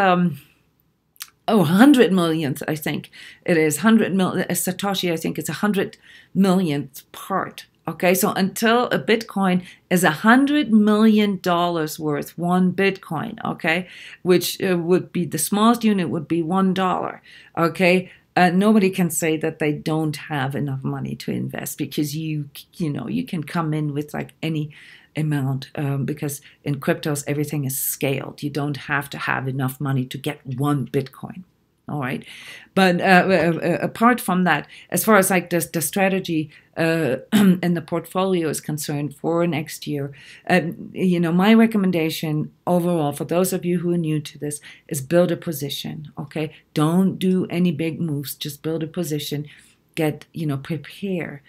100 millionth, I think it is 100 million. Satoshi, I think it's 100 millionth part. Okay, so until a Bitcoin is $100 million worth, one Bitcoin. Okay, which would be the smallest unit would be $1. Okay. Nobody can say that they don't have enough money to invest, because you can come in with like any amount, because in cryptos everything is scaled. You don't have to have enough money to get one Bitcoin. All right, but apart from that, as far as like the strategy and the portfolio is concerned for next year, my recommendation overall for those of you who are new to this is build a position. Okay, don't do any big moves. Just build a position. Get, prepare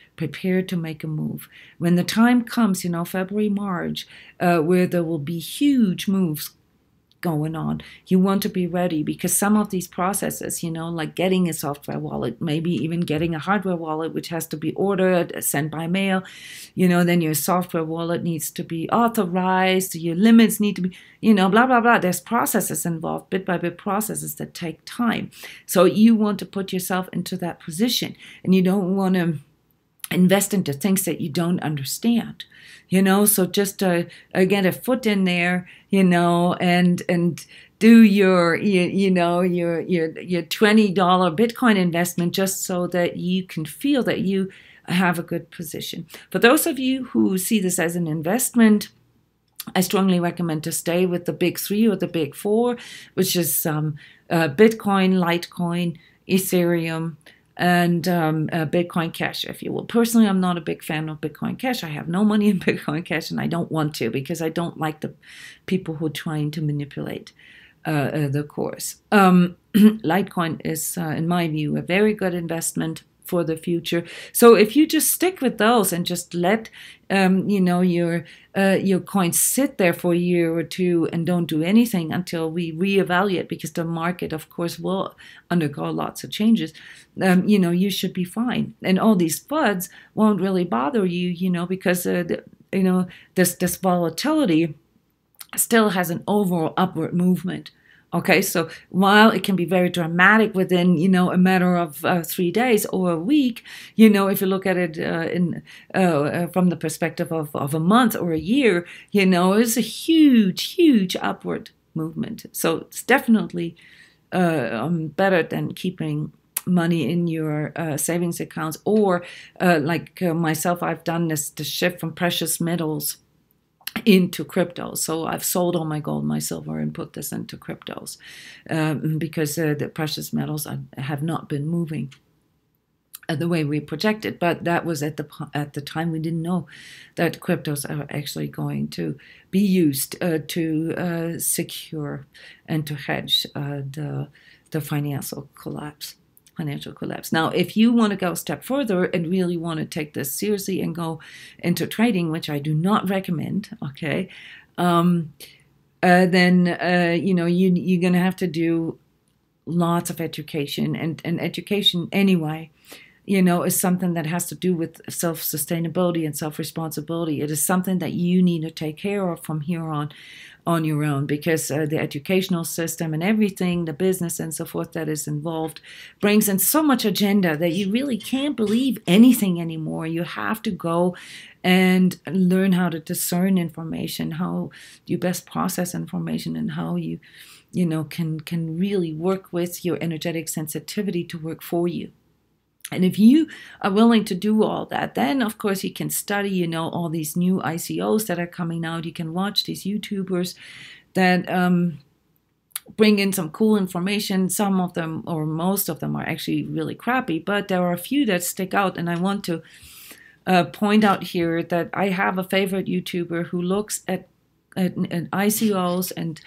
to make a move. When the time comes, February, March, where there will be huge moves going on, you want to be ready, because some of these processes, like getting a software wallet, maybe even getting a hardware wallet, which has to be ordered, sent by mail, then your software wallet needs to be authorized, your limits need to be, blah, blah, blah. There's processes involved, bit by bit processes that take time. So you want to put yourself into that position, and you don't want to invest into things that you don't understand, so just get a foot in there, and do your $20 Bitcoin investment, just so that you can feel that you have a good position. For those of you who see this as an investment, I strongly recommend to stay with the big three or the big four, which is Bitcoin, Litecoin, Ethereum, and Bitcoin Cash, if you will. Personally, I'm not a big fan of Bitcoin Cash. I have no money in Bitcoin Cash, and I don't want to, because I don't like the people who are trying to manipulate the course. Litecoin is, in my view, a very good investment for the future. So if you just stick with those and just let your coins sit there for a year or two and don't do anything until we reevaluate, because the market, of course, will undergo lots of changes, you should be fine. And all these FUDs won't really bother you, because this volatility still has an overall upward movement. Okay, so while it can be very dramatic within, a matter of 3 days or a week, if you look at it from the perspective of a month or a year, it's a huge, huge upward movement. So it's definitely better than keeping money in your savings accounts, or like myself, I've done the shift from precious metals into crypto. So I've sold all my gold, my silver, and put this into cryptos because the precious metals have not been moving the way we projected. But that was at the time we didn't know that cryptos are actually going to be used to secure and to hedge the financial collapse. Now, if you want to go a step further and really want to take this seriously and go into trading, which I do not recommend, okay, then you're going to have to do lots of education, and education anyway, is something that has to do with self-sustainability and self-responsibility. It is something that you need to take care of from here on your own, because the educational system and everything, the business and so forth that is involved, brings in so much agenda that you really can't believe anything anymore. You have to go and learn how to discern information, how you best process information, and how you can really work with your energetic sensitivity to work for you. And if you are willing to do all that, then of course you can study, all these new ICOs that are coming out. You can watch these YouTubers that bring in some cool information. Some of them, or most of them, are actually really crappy, but there are a few that stick out. And I want to point out here that I have a favorite YouTuber who looks at ICOs and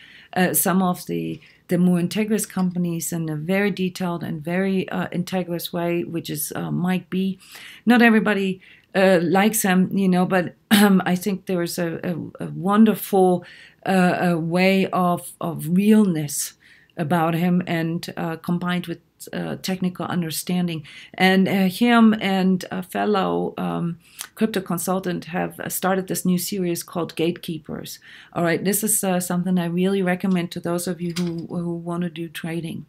some of the more integrous companies in a very detailed and very integrous way, which is Mike B. Not everybody likes him, but I think there's a wonderful way of realness about him, and combined with technical understanding. And him and a fellow crypto consultant have started this new series called Gatekeepers. All right, this is something I really recommend to those of you who want to do trading.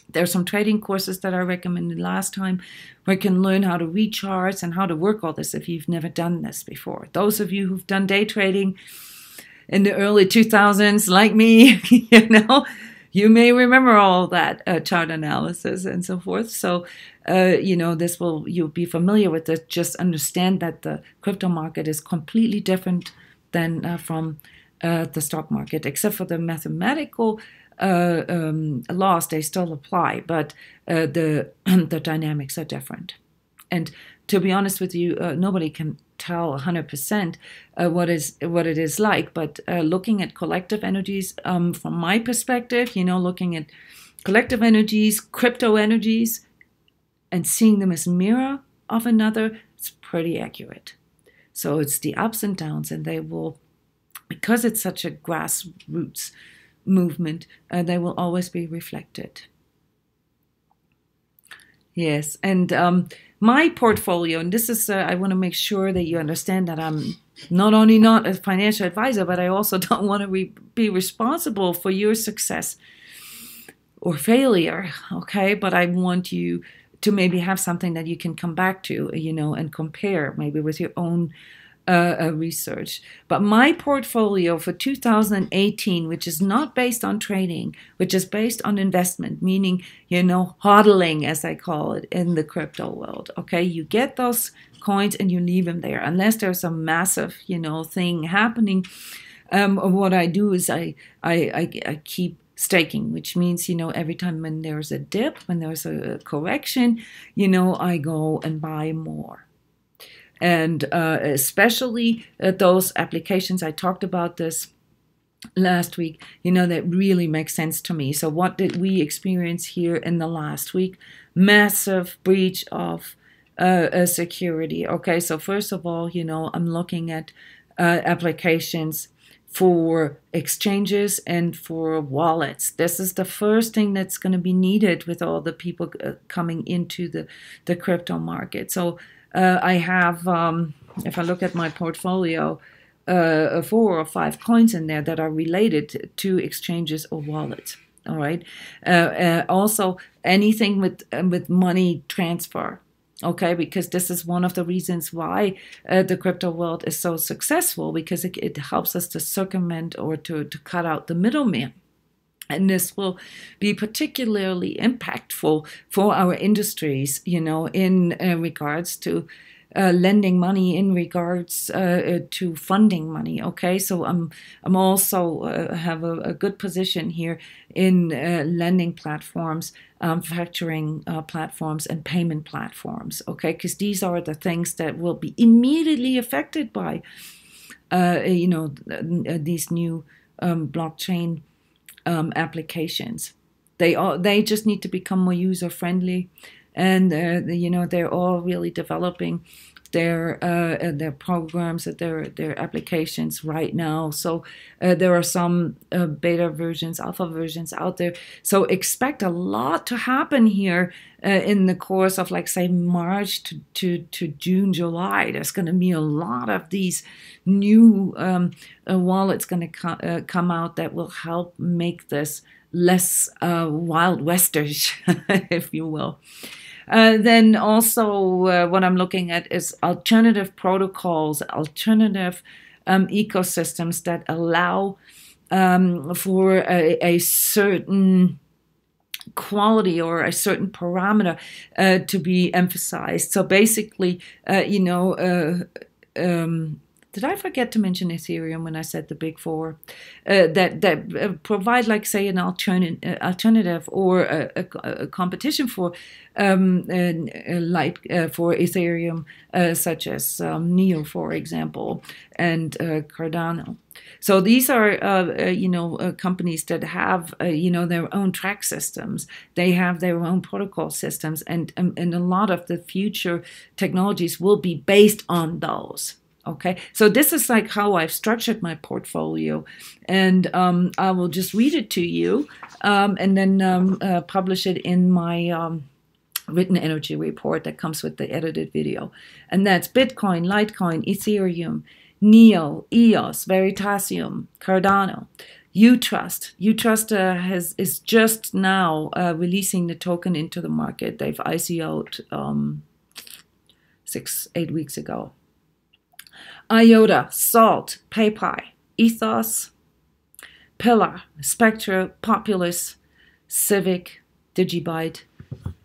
There's some trading courses that I recommended last time where you can learn how to read charts and how to work all this if you've never done this before. Those of you who've done day trading in the early 2000s, like me, you may remember all that chart analysis and so forth. So, you'll be familiar with it. Just understand that the crypto market is completely different than from the stock market, except for the mathematical laws. They still apply, but the dynamics are different. And to be honest with you, nobody can tell 100% what it is like. But looking at collective energies, from my perspective, looking at collective energies, crypto energies, and seeing them as mirror of another, it's pretty accurate. So it's the ups and downs, and they will, because it's such a grassroots movement, they will always be reflected. Yes, and my portfolio, and this is, I want to make sure that you understand that I'm not only not a financial advisor, but I also don't want to be responsible for your success or failure, okay? But I want you to maybe have something that you can come back to, and compare maybe with your own research. But my portfolio for 2018, which is not based on trading, which is based on investment, meaning, hodling, as I call it, in the crypto world. Okay, you get those coins and you leave them there, unless there's a massive, thing happening. What I do is I keep staking, which means, every time when there's a dip, when there's a correction, I go and buy more. And especially those applications, I talked about this last week, that really makes sense to me. So what did we experience here in the last week? Massive breach of security. Okay, so first of all, I'm looking at applications for exchanges and for wallets. This is the first thing that's going to be needed with all the people coming into the crypto market. So I have, if I look at my portfolio, 4 or 5 coins in there that are related to exchanges or wallets. All right. Also, anything with money transfer. Okay, because this is one of the reasons why the crypto world is so successful, because it helps us to circumvent or to cut out the middleman. And this will be particularly impactful for our industries, in regards to lending money, in regards to funding money. Okay, so I'm also have a good position here in lending platforms, factoring platforms, and payment platforms. Okay, because these are the things that will be immediately affected by these new blockchain applications. They just need to become more user friendly, and they're all really developing their programs, their applications right now. So there are some beta versions, alpha versions out there. So expect a lot to happen here in the course of, like, say, March to June, July. There's going to be a lot of these new wallets going to come out that will help make this less Wild Westish, if you will. Then also what I'm looking at is alternative protocols, alternative ecosystems that allow for a certain quality or a certain parameter to be emphasized. So basically, did I forget to mention Ethereum when I said the big four? That provide, like, say, an alternative or a competition for for Ethereum, such as Neo, for example, and Cardano. So these are companies that have their own track systems. They have their own protocol systems, and a lot of the future technologies will be based on those. Okay, so this is like how I've structured my portfolio, and I will just read it to you and then publish it in my written energy report that comes with the edited video. And that's Bitcoin, Litecoin, Ethereum, Neo, EOS, Veritasium, Cardano, Utrust. Utrust is just now releasing the token into the market. They've ICO'd 6-8 weeks ago. IOTA, Salt, PayPal, Ethos, Pillar, Spectra, Populous, Civic, Digibyte,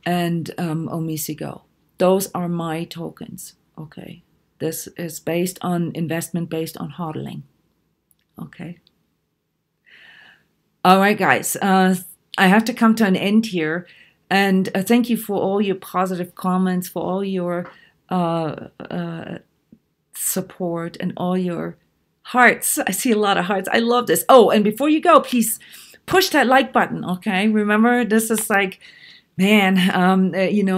and Omisigo. Those are my tokens. Okay, this is based on investment, based on hodling. Okay. All right, guys. I have to come to an end here, and thank you for all your positive comments, for all your support, and all your hearts. I see a lot of hearts. I love this. Oh, and before you go, please push that like button. Okay, remember, this is like, man,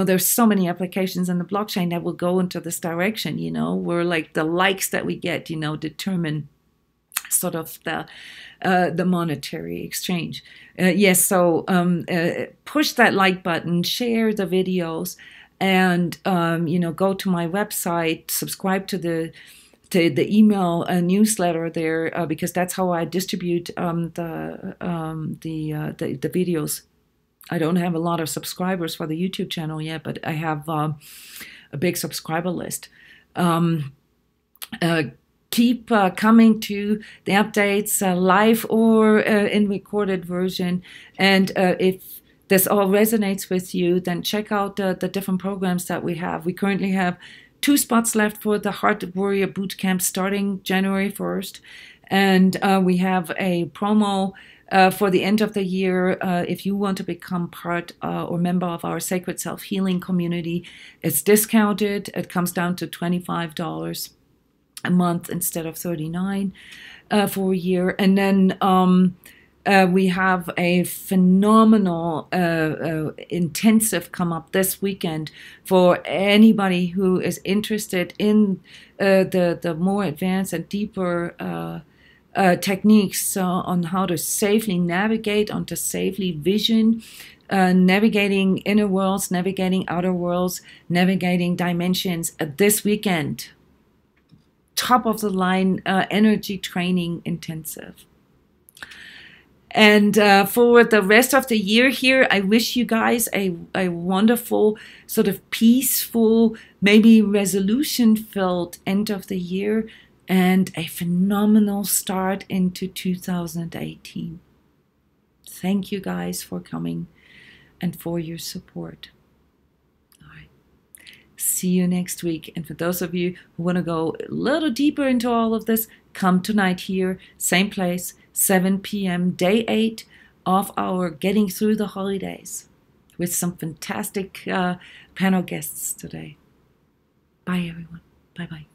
there's so many applications in the blockchain that will go into this direction. Where, like, the likes that we get determine sort of the monetary exchange. Yes, so push that like button, share the videos, and go to my website, subscribe to the email newsletter there, because that's how I distribute the videos. I don't have a lot of subscribers for the YouTube channel yet, but I have a big subscriber list. Keep coming to the updates live or in recorded version, and if this all resonates with you, then check out the different programs that we have. We currently have 2 spots left for the Heart Warrior Bootcamp starting January 1st. And we have a promo for the end of the year. If you want to become part or member of our Sacred Self-Healing community, it's discounted. It comes down to $25 a month instead of $39 for a year. And then We have a phenomenal intensive come up this weekend for anybody who is interested in the more advanced and deeper techniques on how to safely navigate, on to safely vision, navigating inner worlds, navigating outer worlds, navigating dimensions this weekend. Top of the line energy training intensive. And for the rest of the year here, I wish you guys a wonderful, sort of peaceful, maybe resolution-filled end of the year and a phenomenal start into 2018. Thank you guys for coming and for your support. All right. See you next week. And for those of you who want to go a little deeper into all of this, come tonight here, same place, 7 p.m., day 8 of our Getting Through the Holidays with some fantastic panel guests today. Bye, everyone. Bye-bye.